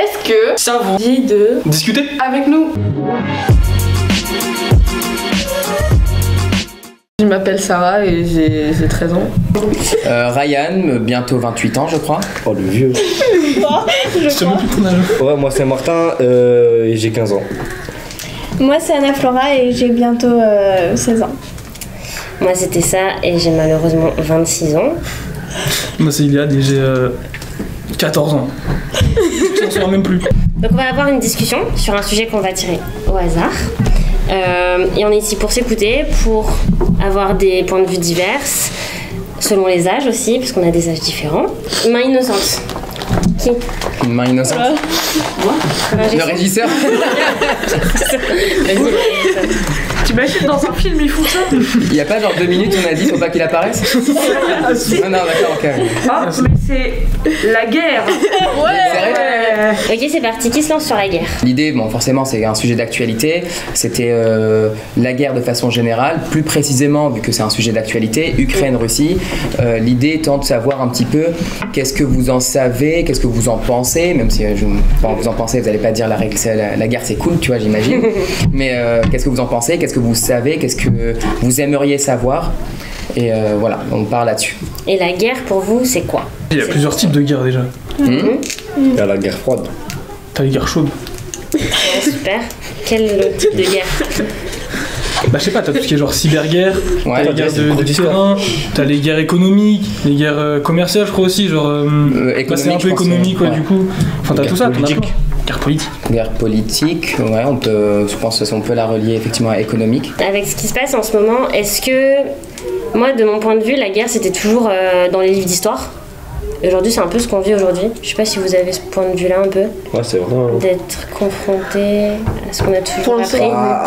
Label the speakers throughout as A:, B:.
A: est-ce que ça vous dit de
B: discuter
A: avec nous? Je m'appelle Sarah et j'ai 13 ans.
C: Ryan, bientôt 28 ans je crois.
D: Oh le vieux.
B: Je sais même plus ton âge.
D: Ouais, moi c'est Martin et j'ai 15 ans.
E: Moi c'est Anna Flora et j'ai bientôt 16 ans.
F: Moi c'était ça et j'ai malheureusement 26 ans.
B: Moi c'est Iliad et j'ai 14 ans. Je m'en souviens même plus.
F: Donc on va avoir une discussion sur un sujet qu'on va tirer au hasard. Et on est ici pour s'écouter, pour avoir des points de vue divers, selon les âges aussi, parce qu'on a des âges différents. Main innocente. Qui?
C: Une main innocente. Le régisseur.
A: T'imagines dans un film ils font ça?
C: Il y a pas genre 2 minutes on a dit faut pas qu'il apparaisse. Ah non d'accord ok.
A: Ah mais c'est la guerre. Ouais.
F: Ok c'est parti, qui se lance sur la guerre?
C: L'idée, bon forcément c'est un sujet d'actualité, c'était la guerre de façon générale, plus précisément vu que c'est un sujet d'actualité, Ukraine-Russie. L'idée étant de savoir un petit peu qu'est-ce que vous en savez, qu'est-ce que vous en pensez, même si vous en pensez, vous n'allez pas dire la guerre c'est cool, tu vois j'imagine, mais qu'est-ce que vous en pensez, qu'est-ce que vous savez, qu'est-ce que vous aimeriez savoir, et voilà, on part là-dessus.
F: Et la guerre pour vous c'est quoi?
B: Il y a plusieurs types de guerres déjà.
D: Il y a la guerre froide.
B: T'as les guerres chaudes.
F: Super. Quel type de guerre?
B: Bah je sais pas, t'as tout ce qui est genre cyberguerre,
C: Ouais,
B: t'as les guerres de terrain, t'as les guerres économiques, les guerres commerciales je crois aussi, genre c'est un peu économique ouais, du coup. Enfin t'as tout ça, t'en as plein. Guerre politique.
C: Guerre politique, ouais, je pense qu'on peut la relier effectivement à économique.
F: Avec ce qui se passe en ce moment, est-ce que, moi de mon point de vue, la guerre c'était toujours dans les livres d'histoire? Aujourd'hui c'est un peu ce qu'on vit aujourd'hui. Je sais pas si vous avez ce point de vue là un peu.
D: Ouais c'est vrai.
F: D'être confronté à ce qu'on a toujours appris.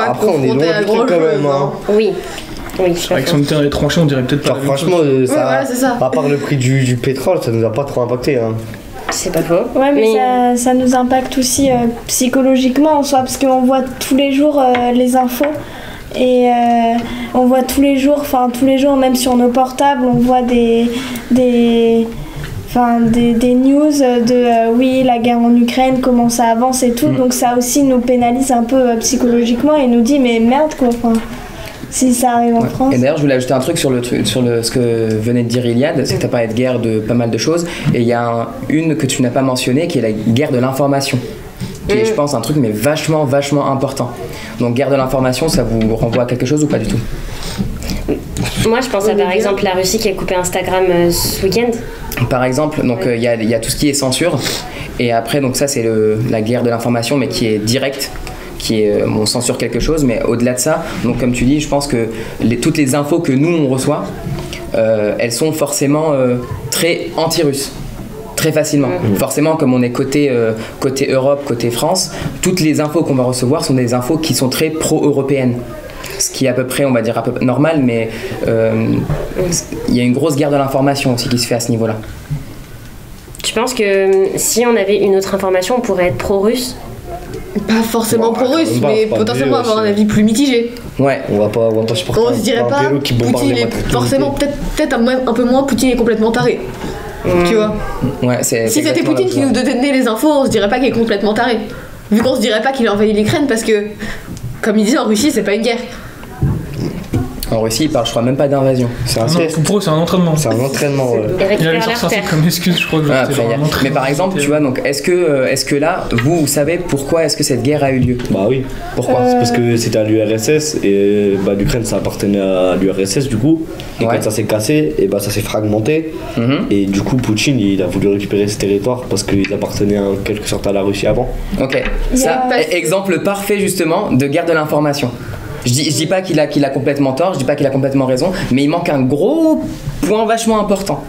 D: Après on est loin du truc quand même. Hein.
F: Oui. Oui,
B: avec son terrain tranché, on dirait peut-être pas.
D: Genre, franchement, ça,
A: c'est ça.
D: à part le prix du pétrole, ça nous a pas trop impacté. Hein.
F: C'est pas faux.
E: Ouais, mais ça nous impacte aussi psychologiquement en soi, parce qu'on voit tous les jours les infos. Et on voit tous les jours, même sur nos portables, on voit des news de oui, la guerre en Ukraine, comment ça avance et tout. Donc ça aussi nous pénalise un peu psychologiquement et nous dit mais merde quoi. Si ça arrive en France.
C: Et d'ailleurs, je voulais ajouter un truc sur ce que venait de dire Iliad, c'est que tu as parlé de guerre de pas mal de choses, et il y a une que tu n'as pas mentionnée, qui est la guerre de l'information, qui est, je pense, un truc mais vachement important. Donc, guerre de l'information, ça vous renvoie à quelque chose ou pas du tout?
F: Moi, je pense à par exemple la Russie qui a coupé Instagram ce week-end.
C: Par exemple, donc il y a tout ce qui est censure, et après, donc ça, c'est la guerre de l'information, mais qui est directe. Qui est, on censure quelque chose, mais au-delà de ça, donc comme tu dis, je pense que toutes les infos que nous on reçoit, elles sont forcément très anti-russes, très facilement. Forcément, comme on est côté Europe, côté France, toutes les infos qu'on va recevoir sont des infos qui sont très pro-européennes. Ce qui est à peu près, on va dire, normal, mais il y a une grosse guerre de l'information aussi qui se fait à ce niveau-là.
F: Tu penses que si on avait une autre information, on pourrait être pro-russe?
A: Pas forcément pro-russe, mais potentiellement avoir un avis plus mitigé.
C: Ouais.
D: On va pas supporter
A: on se dirait pas Poutine est forcément peut-être un peu moins Poutine est complètement taré. Tu vois.
C: Ouais,
A: si c'était Poutine qui nous donnait les infos, on se dirait pas qu'il est complètement taré. Vu qu'on se dirait pas qu'il a envahi l'Ukraine parce que, comme il disait, en Russie c'est pas une guerre.
C: En Russie, il parle, je crois, même pas d'invasion.
D: C'est un test.
B: Pro, c'est un entraînement.
D: C'est un entraînement, ouais.
B: Il avait sorti un truc comme excuse, je crois que
C: mais par exemple, tu vois, donc, est-ce que là, vous savez pourquoi est-ce que cette guerre a eu lieu?
D: Bah oui.
C: Pourquoi?
D: C'est parce que c'était à l'URSS et l'Ukraine ça appartenait à l'URSS du coup. Et quand ça s'est cassé, et ça s'est fragmenté. Et du coup, Poutine il a voulu récupérer ce territoire parce qu'il appartenait en quelque sorte à la Russie avant.
C: Ok. Ça, exemple parfait justement de guerre de l'information. Je dis pas qu'il a complètement tort, je dis pas qu'il a complètement raison, mais il manque un gros point vachement important.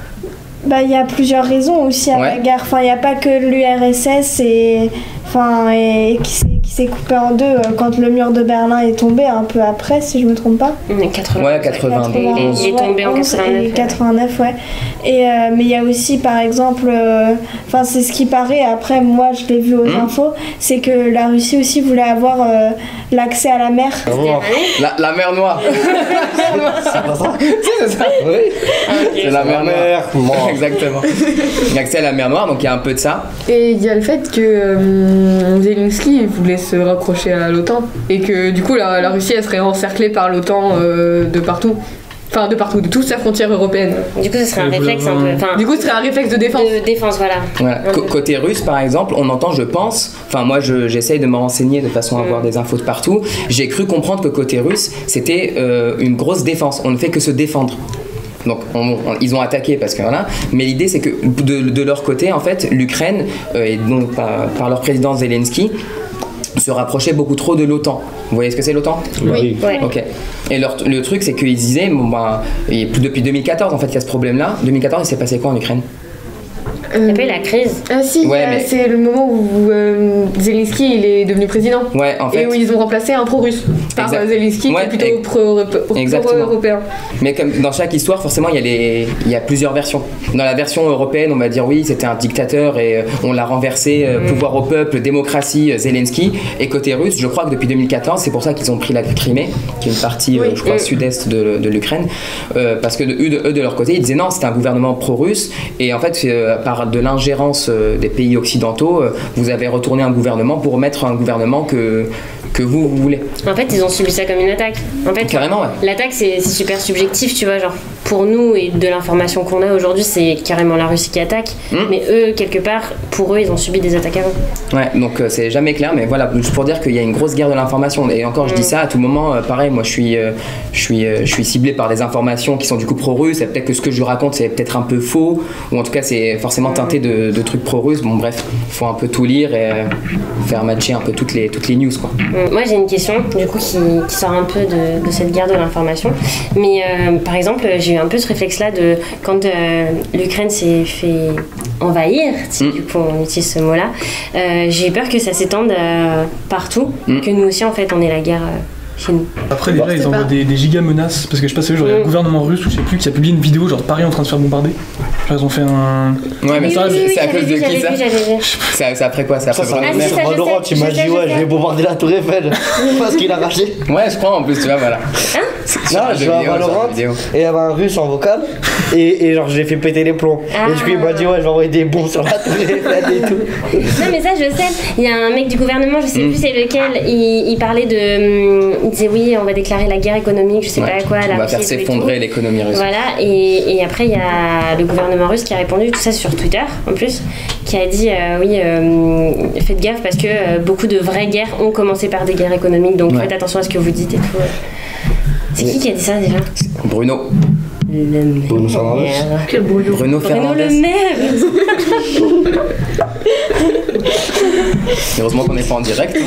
E: Bah, il y a plusieurs raisons aussi à la guerre. Enfin, il n'y a pas que l'URSS et et qui s'est coupé en deux quand le mur de Berlin est tombé, un peu après, si je me trompe pas.
C: 91.
F: Il est tombé en 89.
E: 89, ouais. Mais il y a aussi, par exemple, c'est ce qui paraît, après, moi je l'ai vu aux infos, c'est que la Russie aussi voulait avoir l'accès à la mer.
C: La mer Noire.
D: C'est pas ça?
C: C'est ça.
D: Oui.
C: C'est la mer Noire. Exactement. L'accès à la mer Noire, donc il y a un peu de ça.
A: Et il y a le fait que Zelensky voulait se raccrocher à l'OTAN et que du coup la Russie elle serait encerclée par l'OTAN de partout. Enfin, de partout, de toute sa frontière européenne.
F: Du coup, ce serait un réflexe un peu.
A: Du coup, ce serait un réflexe de défense.
F: De défense, voilà.
C: Côté russe, par exemple, on entend, je pense, moi j'essaye de me renseigner de façon à avoir des infos de partout. J'ai cru comprendre que côté russe, c'était une grosse défense. On ne fait que se défendre. Donc ils ont attaqué parce que voilà, mais l'idée c'est que de leur côté en fait l'Ukraine et donc par leur président Zelensky se rapprochait beaucoup trop de l'OTAN. Vous voyez ce que c'est l'OTAN?
F: Oui. Ouais.
C: Ok. Et le truc c'est qu'ils disaient depuis 2014 en fait il y a ce problème là. 2014 il s'est passé quoi en Ukraine?
F: Il y a pas eu la crise.
A: Ah si, c'est le moment où Zelensky il est devenu président.
C: Ouais, en fait.
A: Et où ils ont remplacé un pro-russe par Zelensky qui est plutôt pro-européen.
C: Mais comme dans chaque histoire, forcément, il y a plusieurs versions. Dans la version européenne, on va dire oui, c'était un dictateur et on l'a renversé, pouvoir au peuple, démocratie, Zelensky. Et côté russe, je crois que depuis 2014, c'est pour ça qu'ils ont pris la Crimée, qui est une partie, je crois, sud-est de l'Ukraine. Parce que eux, de leur côté, ils disaient non, c'était un gouvernement pro-russe. Et en fait, par de l'ingérence des pays occidentaux, vous avez retourné un gouvernement pour remettre un gouvernement que vous voulez.
F: En fait, ils ont subi ça comme une attaque. En fait,
C: carrément, ouais.
F: L'attaque, c'est super subjectif, tu vois. Genre, pour nous et de l'information qu'on a aujourd'hui, c'est carrément la Russie qui attaque. Mais eux, quelque part, pour eux, ils ont subi des attaques avant.
C: Ouais, donc c'est jamais clair, mais voilà, juste pour dire qu'il y a une grosse guerre de l'information. Et encore, je dis ça à tout moment, pareil, moi je suis ciblé par des informations qui sont du coup pro-russes. Et peut-être que ce que je raconte, c'est peut-être un peu faux, ou en tout cas, c'est forcément teinté de trucs pro-russes. Bon, bref, faut un peu tout lire et faire matcher un peu toutes les news, quoi.
F: Moi j'ai une question du coup qui sort un peu de cette guerre de l'information, mais par exemple j'ai eu un peu ce réflexe là de quand l'Ukraine s'est fait envahir, si du coup on utilise ce mot là, j'ai eu peur que ça s'étende partout, que nous aussi en fait on ait la guerre chez nous.
B: Après déjà ils envoient des giga menaces parce que je sais pas si genre il y a le gouvernement russe ou je sais plus qui a publié une vidéo genre de Paris en train de se faire bombarder. Genre ils ont fait un...
C: Ouais mais c'est à cause de qui ça? C'est après quoi? C'est après
D: sur Valorant tu m'as dit je vais bombarder la tour Eiffel parce qu'il a raché.
C: Ouais je crois en plus tu vois voilà.
D: Non je joue à Valorant et il y avait un russe en vocal et genre j'ai fait péter les plombs. Et du coup il m'a dit je vais envoyer des bombes sur la tour Eiffel et tout.
F: Non mais ça je sais, il y a un mec du gouvernement, je sais plus c'est lequel, il parlait de... Il disait oui, on va déclarer la guerre économique, je sais pas quoi.
C: On va faire s'effondrer l'économie russe.
F: Voilà, et après il y a le gouvernement russe qui a répondu, tout ça sur Twitter en plus, qui a dit faites gaffe parce que beaucoup de vraies guerres ont commencé par des guerres économiques, donc faites attention à ce que vous dites et tout. C'est qui a dit ça déjà?
C: Bruno.
D: Bruno Fernandez.
A: Quel Bruno?
C: Bruno Fernandez.
F: Bruno le maire.
C: Heureusement qu'on n'est pas en direct.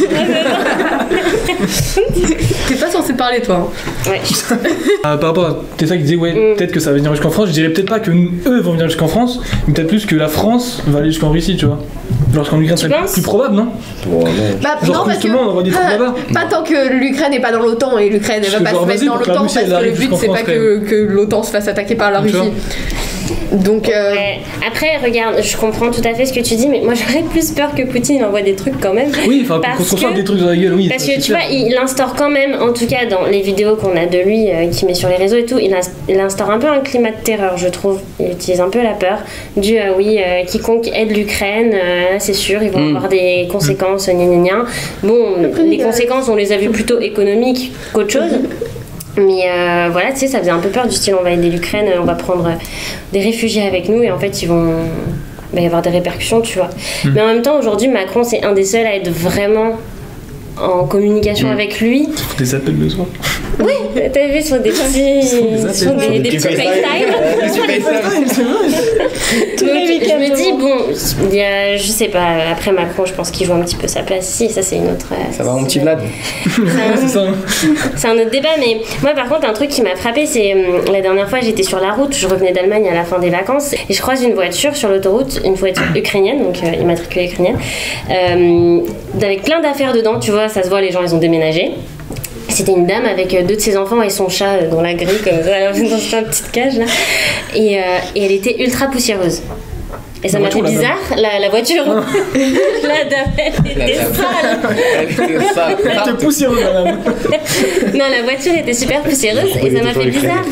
A: T'es pas censé parler toi.
F: Ouais.
B: Par rapport à Tessa qui disait peut-être que ça va venir jusqu'en France, je dirais peut-être pas que eux vont venir jusqu'en France, mais peut-être plus que la France va aller jusqu'en Russie, tu vois. Genre jusqu'en Ukraine, c'est plus probable, non?
A: Genre
B: justement, on envoie des trucs là-bas.
A: Pas tant que l'Ukraine n'est pas dans l'OTAN et l'Ukraine elle va pas se mettre dans l'OTAN parce que le but c'est pas que l'OTAN se fasse attaquer par la Russie. Donc
F: après regarde, je comprends tout à fait ce que tu dis, mais moi j'aurais plus peur que Poutine envoie des trucs quand même.
B: Oui, enfin qu'on se reçoive des trucs dans la gueule, oui.
F: Parce que tu vois, il instaure quand même, en tout cas dans les vidéos qu'on a de lui, qu'il met sur les réseaux et tout, il instaure un peu un climat de terreur, je trouve. Il utilise un peu la peur du quiconque aide l'Ukraine, c'est sûr, ils vont avoir des conséquences, gna gna gna. Bon, les conséquences, on les a vues plutôt économiques qu'autre chose. Mais voilà, tu sais, ça faisait un peu peur du style on va aider l'Ukraine, on va prendre des réfugiés avec nous et en fait il va y avoir des répercussions, tu vois. Mais en même temps, aujourd'hui, Macron, c'est un des seuls à être vraiment en communication avec lui.
B: Des appels le soir.
F: Oui, t'as vu sur des petits FaceTime. Je me dis, bon, il y a, je sais pas, après Macron, je pense qu'il joue un petit peu sa place. Si, ça c'est une autre.
C: Ça va, mon petit Vlad.
F: C'est un autre débat, mais moi par contre, un truc qui m'a frappé, c'est la dernière fois j'étais sur la route, je revenais d'Allemagne à la fin des vacances, et je croise une voiture sur l'autoroute, une voiture ukrainienne, donc immatriculée ukrainienne, avec plein d'affaires dedans, tu vois, ça se voit, les gens ils ont déménagé. C'était une dame avec 2 de ses enfants et son chat dans la grille, comme ça, dans sa petite cage là. Et elle était ultra poussiéreuse. Et ça m'a fait bizarre, la voiture. La dame, elle était sale.
C: Elle
B: était poussiéreuse, madame.
F: Non, la voiture était super poussiéreuse et ça m'a fait bizarre.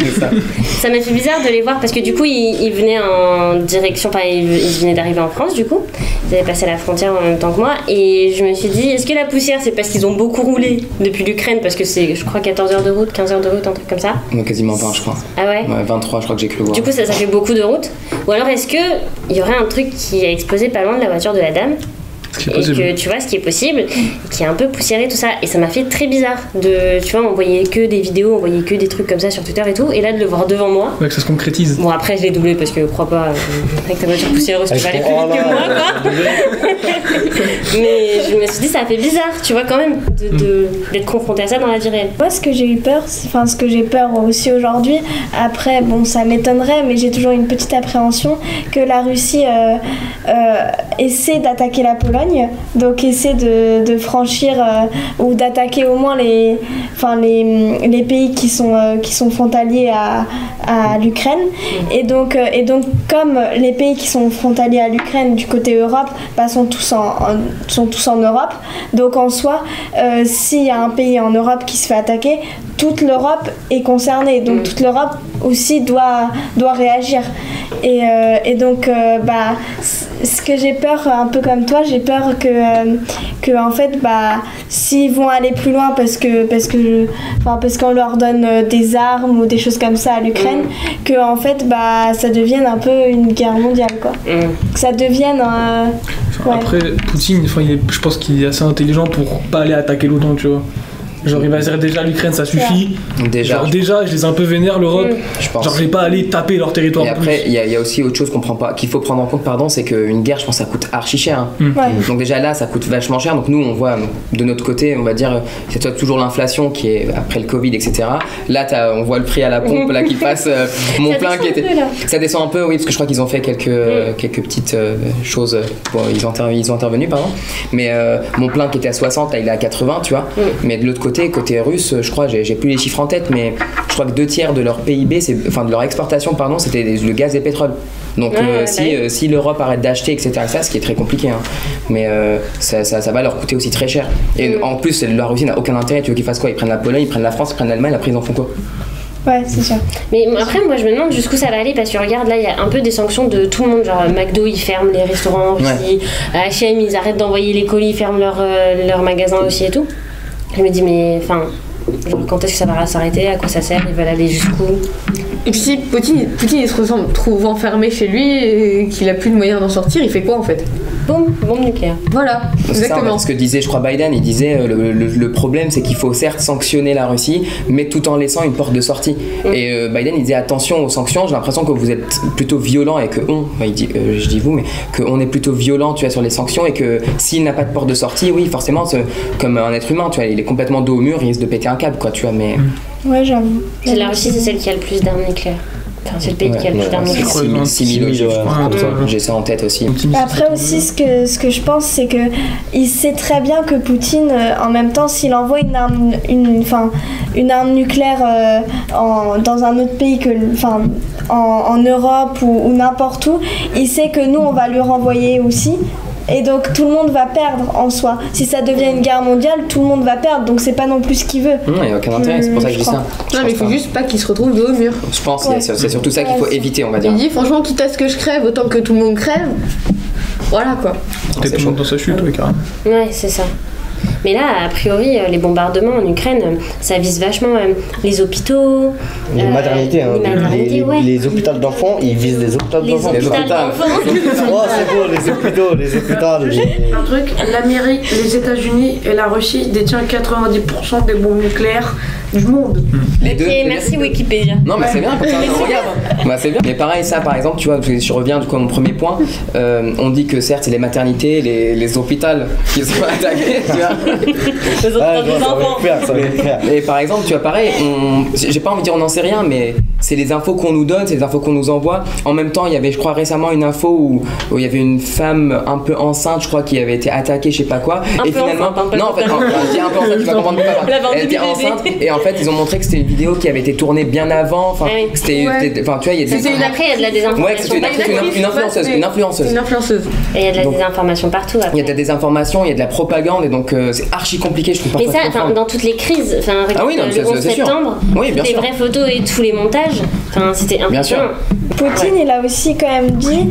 F: Ça m'a fait bizarre de les voir parce que du coup, ils venaient en direction, enfin, ils venaient d'arriver en France du coup. Ils avaient passé la frontière en même temps que moi et je me suis dit, est-ce que la poussière, c'est parce qu'ils ont beaucoup roulé depuis l'Ukraine parce que c'est, je crois, 14 heures de route, 15 heures de route, un truc comme ça.
C: Non, quasiment 20, je crois.
F: Ah ouais?
C: Ouais, 23, je crois que j'ai cru le voir.
F: Du coup, ça fait beaucoup de route. Ou alors, est-ce qu'il y aurait un truc qui a explosé pas loin de la voiture de la dame et que tu vois ce qui est possible, qui est un peu poussiéré tout ça, et ça m'a fait très bizarre de, tu vois, on voyait que des vidéos, on voyait que des trucs comme ça sur Twitter et tout, et là de le voir devant moi.
B: Ouais, que ça se concrétise.
F: Bon, après je l'ai doublé parce que crois pas, avec ta voiture poussiéreuse tu vas aller plus vite que moi quoi. Mais je me suis dit ça fait bizarre, tu vois, quand même d'être confronté à ça dans la vie réelle.
E: Moi ce que j'ai eu peur, enfin ce que j'ai peur aussi aujourd'hui, après bon ça m'étonnerait, mais j'ai toujours une petite appréhension que la Russie essaie d'attaquer la Pologne, donc essaie de franchir ou d'attaquer au moins les pays qui sont frontaliers à l'Ukraine, et donc comme les pays qui sont frontaliers à l'Ukraine du côté Europe sont tous en Europe, donc en soi s'il y a un pays en Europe qui se fait attaquer, toute l'Europe est concernée, donc toute l'Europe aussi doit réagir, et donc ce que j'ai peur, un peu comme toi, j'ai peur que en fait s'ils vont aller plus loin parce qu'on leur donne des armes ou des choses comme ça à l'Ukraine, que en fait ça devienne un peu une guerre mondiale quoi. Que ça devienne
B: Après Poutine, je pense qu'il est assez intelligent pour pas aller attaquer l'OTAN, tu vois. Genre il va dire déjà l'Ukraine ça suffit. Déjà je les ai un peu vénère l'Europe. Je pense. Genre je vais pas aller taper leur territoire.
C: Et après il y a aussi autre chose qu'il faut prendre en compte, c'est qu'une guerre, je pense, ça coûte archi cher. Donc déjà là ça coûte vachement cher. Donc nous on voit de notre côté, on va dire, c'est toujours l'inflation qui est après le Covid, etc. Là on voit le prix à la pompe là qui passe. Mon plein qui était. Ça descend un peu, oui, parce que je crois qu'ils ont fait quelques petites choses. Bon, ils ont intervenu, pardon. Mais mon plein qui était à 60, là il est à 80, tu vois. Mais de l'autre côté russe, je crois, j'ai plus les chiffres en tête, mais je crois que 2/3 de leur PIB, de leur exportation, pardon, c'était le gaz et le pétrole. Donc si l'Europe arrête d'acheter, etc., ce qui est très compliqué, hein, mais ça va leur coûter aussi très cher. Et en plus, la Russie n'a aucun intérêt, tu veux qu'ils fassent quoi? Ils prennent la Pologne, ils prennent la France, ils prennent l'Allemagne, après ils en font quoi?
E: Ouais, c'est sûr.
F: Mais après, moi, je me demande jusqu'où ça va aller parce que regarde, là, il y a un peu des sanctions de tout le monde. Genre, McDo, ils ferment les restaurants en Russie. H&M, ils arrêtent d'envoyer les colis, ils ferment leur magasin aussi et tout. Je me dis, mais enfin, quand est-ce que ça va s'arrêter? À quoi ça sert? Ils veulent aller jusqu'où?
A: Et puis si Poutine il se trouve enfermé chez lui et qu'il a plus de moyens d'en sortir, il fait quoi en fait?
F: Bombe nucléaire.
A: Voilà, exactement.
C: C'est ce que disait, je crois, Biden. Il disait le problème, c'est qu'il faut certes sanctionner la Russie, mais tout en laissant une porte de sortie. Et Biden, il disait attention aux sanctions. J'ai l'impression que vous êtes plutôt violent et que il dit, je dis vous, mais qu'on est plutôt violent, tu vois, sur les sanctions, et que s'il n'a pas de porte de sortie, oui, forcément, comme un être humain, tu vois, il est complètement dos au mur, il risque de péter un câble, quoi, tu vois. Mais
E: ouais, j'avoue.
F: La Russie, c'est celle qui a le plus d'armes nucléaires. Enfin, c'est le pays qui a le plus d'armes nucléaires.
C: 6 000, je crois. J'ai ça en tête aussi.
E: Après aussi, ce que je pense, c'est que il sait très bien que Poutine, en même temps, s'il envoie une arme nucléaire dans un autre pays en Europe ou n'importe où, il sait que nous, on va lui renvoyer aussi. Et donc tout le monde va perdre en soi. Si ça devient une guerre mondiale, tout le monde va perdre. Donc c'est pas non plus ce qu'il veut.
C: Il n'y a aucun intérêt, c'est pour ça que je dis ça.
A: Non, mais il faut juste pas qu'il se retrouve dos au mur.
C: Je pense, c'est surtout ça qu'il faut éviter, on va dire.
A: Il dit franchement, quitte à ce que je crève, autant que tout le monde crève. Voilà quoi.
B: Peut-être tout le monde dans sa chute, oui, carrément.
F: Ouais, c'est ça. Mais là, a priori, les bombardements en Ukraine, ça vise vachement les hôpitaux,
D: les maternités, les hôpitaux d'enfants, ils visent les hôpitaux d'enfants.
F: Les hôpitaux d'enfants.
D: Oh, c'est beau, les hôpitaux.
G: Un truc, l'Amérique, les États-Unis et la Russie détiennent 90% des bombes nucléaires du monde.
C: Les deux.
F: Merci Wikipédia.
C: Non, mais c'est bien, comme ça, on regarde. Bah, c'est bien. Mais pareil, ça, par exemple, tu vois, je reviens du coup à mon premier point. On dit que certes, c'est les maternités, les hôpitaux qui sont attaqués, tu vois.
F: Les hôpitaux des enfants.
D: Ça va le faire.
C: Et par exemple, tu vois, pareil, j'ai pas envie de dire on n'en sait rien, mais c'est les infos qu'on nous donne, c'est les infos qu'on nous envoie. En même temps, il y avait, je crois, récemment une info où il y avait une femme un peu enceinte, je crois, qui avait été attaquée, je sais pas quoi.
F: Et finalement,
C: non, en fait, je dis un peu enceinte, tu vas comprendre pas. Elle était enceinte, et en fait, ils ont montré que c'était une vidéo qui avait été tournée bien avant. Enfin, c'était, enfin, tu vois, il y a des.
F: Après, il y a de la désinformation.
C: Ouais, c'était une influenceuse.
F: Et il y a de la désinformation partout.
C: Il y a de la désinformation, il y a de la propagande, et donc c'est archi compliqué, je trouve.
F: Mais ça, dans toutes les crises, le 11 septembre, les vraies photos et tous les montages, c'était impressionnant.
E: Poutine, il a aussi quand même dit,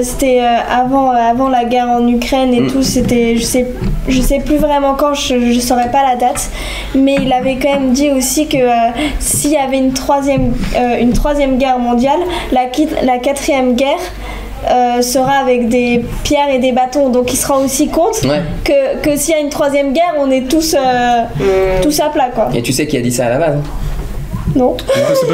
E: c'était avant la guerre en Ukraine et tout, c'était, je sais plus vraiment quand, je saurais pas la date, mais il avait quand même dit aussi que s'il y avait une troisième guerre mondiale, la quatrième guerre sera avec des pierres et des bâtons, donc il se rend aussi compte que s'il y a une troisième guerre, on est tous à plat, quoi.
C: Et tu sais qui a dit ça à la base?
E: Non.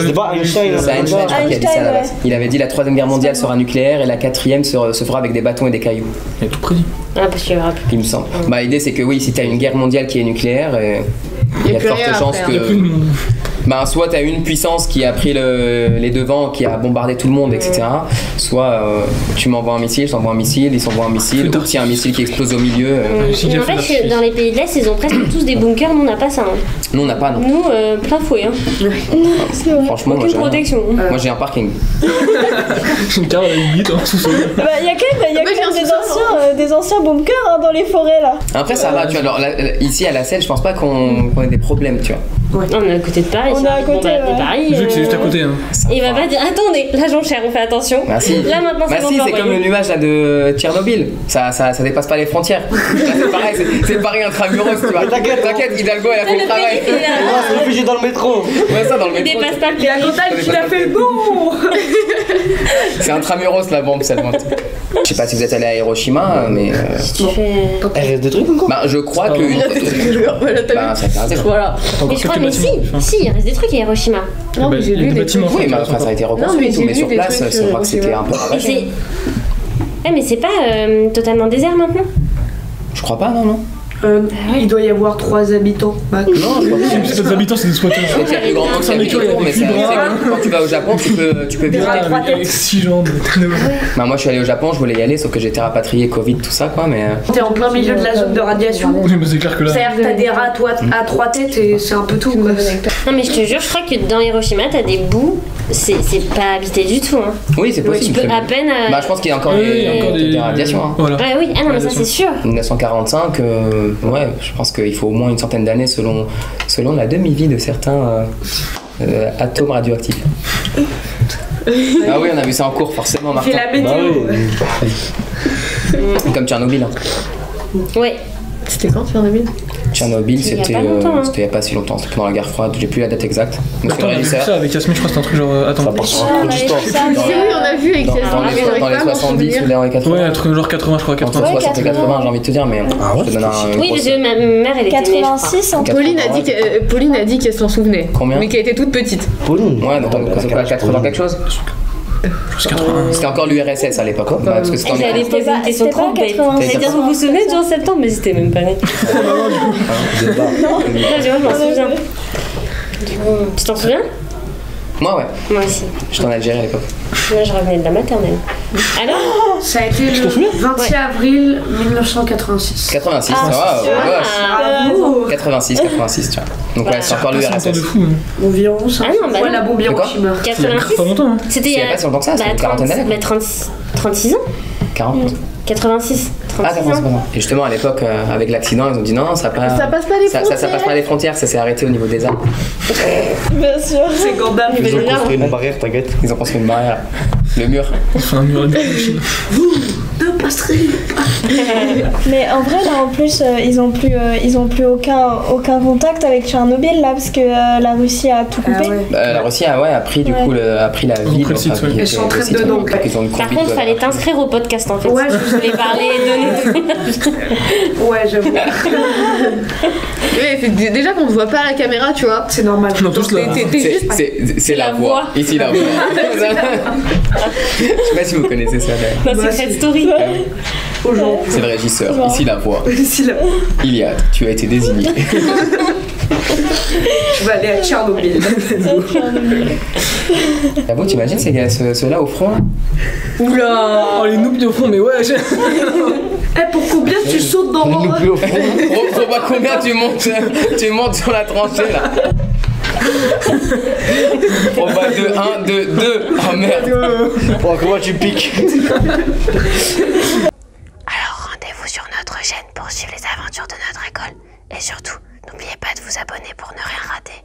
D: C'est pas Einstein.
C: C'est Einstein qui a dit ça à la base. Il avait dit la troisième guerre mondiale sera nucléaire et la quatrième se fera avec des bâtons et des cailloux.
B: Il a tout prédit.
F: Ah, parce qu'il y aura plus.
C: Il me semble. Bah, l'idée c'est que oui, si t'as une guerre mondiale qui est nucléaire, il y a de fortes chances que. Bah, soit t'as une puissance qui a pris les devants, qui a bombardé tout le monde, etc. Soit tu m'envoies un missile, je t'envoie un missile, ils s'envoient un missile, ou s'il y a un missile qui explose au milieu.
F: Mais en fait, dans les pays de l'Est, ils ont presque tous des bunkers, nous on n'a pas ça. Hein.
C: Nous on n'a pas, non.
F: Nous, plein fouet. Hein.
C: Franchement,
F: aucune protection.
C: Moi j'ai un parking.
B: J'ai une carte à la limite en sous-sol.
E: Il y a quand même des anciens bunkers dans les forêts là.
C: Après ça va, tu vois, alors ici à la Selle, je pense pas qu'on ait des problèmes, tu vois.
F: Ouais. On est à côté de Paris.
E: On est à côté de
F: Paris.
B: Vu que c'est juste à côté. Hein.
F: Il va pas dire attendez, là j'enchère, on fait attention.
C: Bah, si.
F: Là maintenant c'est
C: c'est comme le nuage là de Tchernobyl. Ça dépasse pas les frontières. Là, c'est pareil, c'est Paris intramuros, tu vois. T'inquiète, Hidalgo elle a fait le travail.
D: C'est réfugié dans le métro.
C: Ouais, ça dans le métro.
F: Il dépasse pas le pays.
G: Il a fait le bon.
C: C'est intramuros la bombe, cette monte. Je sais pas si vous êtes allé à Hiroshima, mais.
F: Tu fais.
D: Elle reste des trucs encore.
C: Bah, je crois que. Bah, ça fait
A: Voilà.
F: Mais je crois, mais si, il reste des trucs à Hiroshima.
A: Non, mais j'ai lu des
B: bâtiments.
C: Oui, mais ça a été reconstruit, mais sur place, je crois que c'était un peu ravagé.
F: Mais c'est pas totalement désert maintenant?
C: Je crois pas, non.
G: Il doit y avoir 3 habitants.
C: Non, je crois pas.
B: C'est pas des habitants, c'est des squatteurs.
C: C'est plus grand que ça, mais quand tu vas au Japon, tu peux vivre.
B: Avec 6 jambes.
C: Bah, moi je suis allé au Japon, je voulais y aller, sauf que j'étais rapatrié Covid, tout ça quoi, mais.
G: T'es en plein milieu de la zone de radiation.
B: Oui, mais c'est clair que là.
G: C'est-à-dire que t'as des rats à 3 têtes et c'est un peu tout quoi.
F: Non, mais je te jure, je crois que dans Hiroshima, t'as des bouts, c'est pas habité du tout. Hein.
C: Oui, c'est possible.
F: Tu peux à peine.
C: Bah, je pense qu'il y a encore des radiations. Hein.
B: Voilà.
F: Ouais, oui, ah non, mais ça c'est sûr.
C: 1945, ouais, je pense qu'il faut au moins une centaine d'années selon la demi-vie de certains atomes radioactifs. Ah oui, on a vu ça en cours, forcément, Martin.
G: C'est la météo.
C: Comme Tchernobyl. Hein.
F: Ouais.
A: C'était quand Tchernobyl?
C: Tchernobyl,
F: C'était
C: c'était il y a pas si longtemps, c'était pendant la guerre froide, j'ai plus la date exacte.
B: Attends, on a vu ça avec Yasmine, je crois que c'était un truc genre. Attends.
D: Ça part sur un truc d'histoire.
A: Oui, on a vu avec
C: Dans les 70 ou dans les 80.
B: Ouais, un truc genre 80, je crois, 80.
C: Entre 60 et 80, j'ai envie de te dire, mais je te donne un.
F: Oui, parce que ma mère, elle était née,
E: 86 en
A: Pauline a dit qu'elle s'en souvenait.
C: Combien?
A: Mais qu'elle était toute petite.
D: Pauline.
C: Ouais, donc c'est pas 80 quelque chose. C'était encore l'URSS à l'époque, parce que c'était en
F: J'allais poser une question trop bête. J'allais dire, vous vous souvenez du 11 septembre, mais j'étais même pas née. Non, je m'en souviens. Tu t'en souviens?
C: Moi, ouais.
F: Moi aussi.
C: J'étais en Algérie à l'époque.
F: Moi, je revenais de la maternelle. Alors?
G: Ça a été le 26 avril 1986.
C: 86,
F: Bravo.
C: 86, tu vois. Donc ouais, c'est encore l'URSS.
B: de fou.
G: Environ 5 fois la bombe Hiroshima.
F: 86.
B: Pas longtemps.
F: C'était
C: il y a pas si longtemps que ça, c'était une quarantaine d'années.
F: 36 ans?
C: 40.
F: 86.
C: Ah, d'accord, c'est pas ça. Et justement, à l'époque, avec l'accident, ils ont dit non, ça passe pas les frontières, ça s'est arrêté au niveau des armes.
E: Bien sûr.
G: C'est Gandalf.
D: Ils ont construit une barrière, t'inquiète.
C: Ils ont construit une barrière. Le mur.
B: Enfin, un mur de Chine.
G: De passerie.
E: Mais en vrai, là, en plus, ils ont plus aucun contact avec Tchernobyl, là, parce que la Russie a tout coupé.
C: La Russie a pris du coup a pris la ville.
G: Elles sont entrées dedans.
F: Par contre, il fallait t'inscrire au podcast en fait.
G: Ouais,
F: je voulais parler et donner.
G: Ouais, j'avoue.
A: Déjà qu'on ne voit pas à la caméra, tu vois.
G: C'est normal.
B: Non, tous là.
C: C'est la voix. Ici, la voix. Je sais pas si vous connaissez ça.
F: Dans Secret Story.
C: C'est le régisseur. Ici, la voix. Iliad, tu as été désigné.
G: Tu vas aller à Tchernobyl.
C: Ah bon, t'imagines ceux-là au front là?
A: Oula.
B: Oh, les noobs au fond, mais ouais.
G: Pour combien tu sautes dans mon rôle?
C: Faut pas combien tu montes sur la tranchée là. On va de 1, de 2. Oh merde.
D: Comment tu piques?
H: Alors rendez-vous sur notre chaîne pour suivre les aventures de notre école. Et surtout, n'oubliez pas de vous abonner pour ne rien rater.